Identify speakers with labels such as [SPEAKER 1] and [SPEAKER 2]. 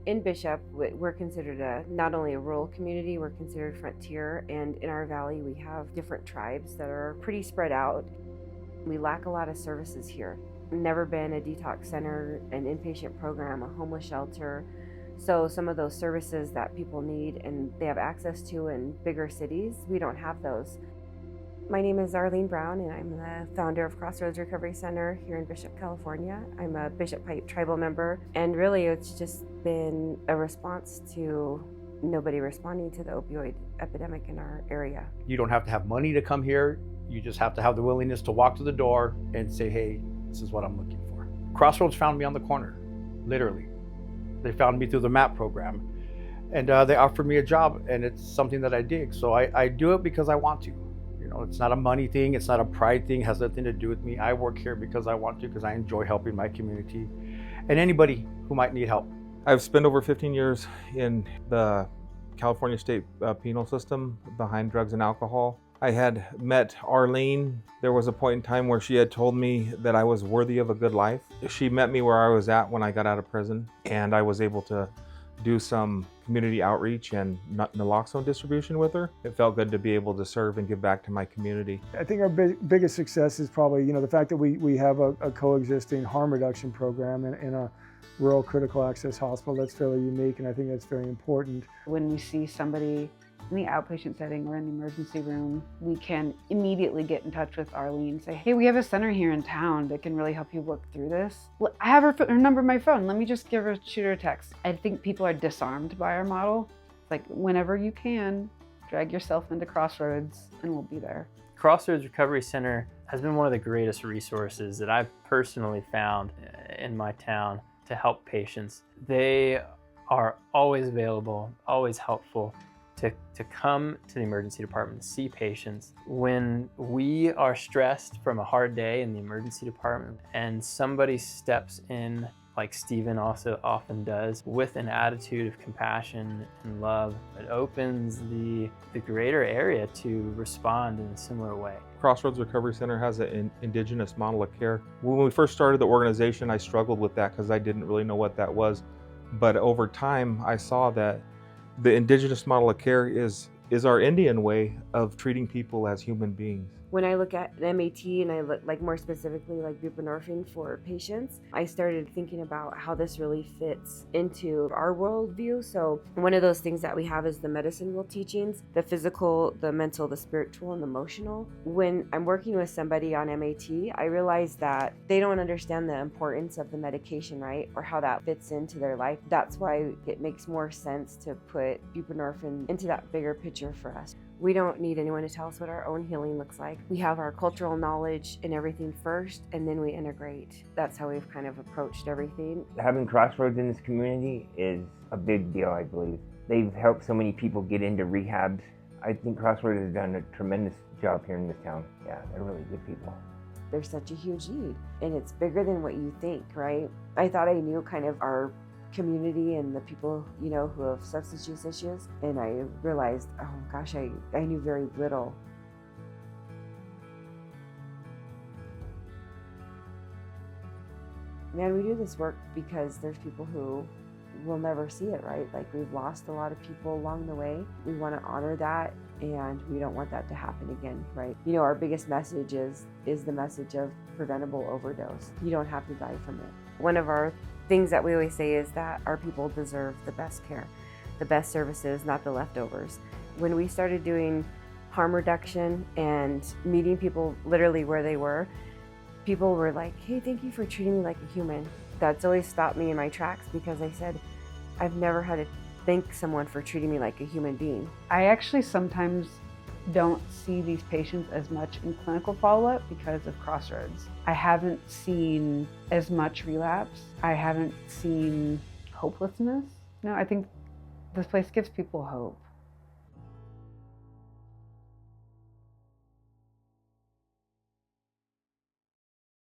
[SPEAKER 1] In Bishop, we're considered not only a rural community, we're considered frontier, and in our valley we have different tribes that are pretty spread out. We lack a lot of services here. Never been a detox center, an inpatient program, a homeless shelter. So some of those services that people need and they have access to in bigger cities, we don't have those. My name is Arlene Brown, and I'm the founder of Crossroads Recovery Center here in Bishop, California. I'm a Bishop Pipe tribal member, and really it's just been a response to nobody responding to the opioid epidemic in our area.
[SPEAKER 2] You don't have to have money to come here. You just have to have the willingness to walk to the door and say, hey, this is what I'm looking for. Crossroads found me on the corner, literally. They found me through the MAP program, and they offered me a job, and it's something that I dig. So I do it because I want to. You know, it's not a money thing, it's not a pride thing, it has nothing to do with me. I work here because I want to, because I enjoy helping my community and anybody who might need help.
[SPEAKER 3] I've spent over 15 years in the California state penal system behind drugs and alcohol. I had met Arlene. There was a point in time where she had told me that I was worthy of a good life. She met me where I was at when I got out of prison, and I was able to do some community outreach and naloxone distribution with her. It felt good to be able to serve and give back to my community.
[SPEAKER 4] I think our biggest success is probably, the fact that we have a coexisting harm reduction program in a rural critical access hospital. That's fairly unique, and I think that's very important.
[SPEAKER 5] When we see somebody in the outpatient setting or in the emergency room, we can immediately get in touch with Arlene and say, hey, we have a center here in town that can really help you work through this. I have her number on my phone. Let me just shoot her a text. I think people are disarmed by our model. It's like, whenever you can, drag yourself into Crossroads and we'll be there.
[SPEAKER 6] Crossroads Recovery Center has been one of the greatest resources that I've personally found in my town to help patients. They are always available, always helpful. To come to the emergency department to see patients. When we are stressed from a hard day in the emergency department and somebody steps in, like Stephen also often does, with an attitude of compassion and love, it opens the greater area to respond in a similar way.
[SPEAKER 3] Crossroads Recovery Center has an indigenous model of care. When we first started the organization, I struggled with that because I didn't really know what that was. But over time, I saw that the indigenous model of care is our Indian way of treating people as human beings.
[SPEAKER 1] When I look at an MAT and I look more specifically like buprenorphine for patients, I started thinking about how this really fits into our worldview. So one of those things that we have is the medicine world teachings, the physical, the mental, the spiritual, and the emotional. When I'm working with somebody on MAT, I realize that they don't understand the importance of the medication, right? Or how that fits into their life. That's why it makes more sense to put buprenorphine into that bigger picture for us. We don't need anyone to tell us what our own healing looks like. We have our cultural knowledge and everything first, and then we integrate. That's how we've kind of approached everything.
[SPEAKER 7] Having Crossroads in this community is a big deal, I believe. They've helped so many people get into rehabs. I think Crossroads has done a tremendous job here in this town. Yeah, they're really good people.
[SPEAKER 1] There's such a huge need, and it's bigger than what you think, right? I thought I knew kind of our community and the people, who have substance use issues, and I realized, oh gosh, I knew very little. Man, we do this work because there's people who will never see it, right? Like, we've lost a lot of people along the way. We want to honor that, and we don't want that to happen again, right? Our biggest message is the message of preventable overdose. You don't have to die from it. One of our things that we always say is that our people deserve the best care, the best services, not the leftovers. When we started doing harm reduction and meeting people literally where they were, people were like, hey, thank you for treating me like a human. That's always stopped me in my tracks, because I said, I've never had to thank someone for treating me like a human being.
[SPEAKER 5] I actually sometimes don't see these patients as much in clinical follow-up because of Crossroads. I haven't seen as much relapse. I haven't seen hopelessness. No, I think this place gives people hope.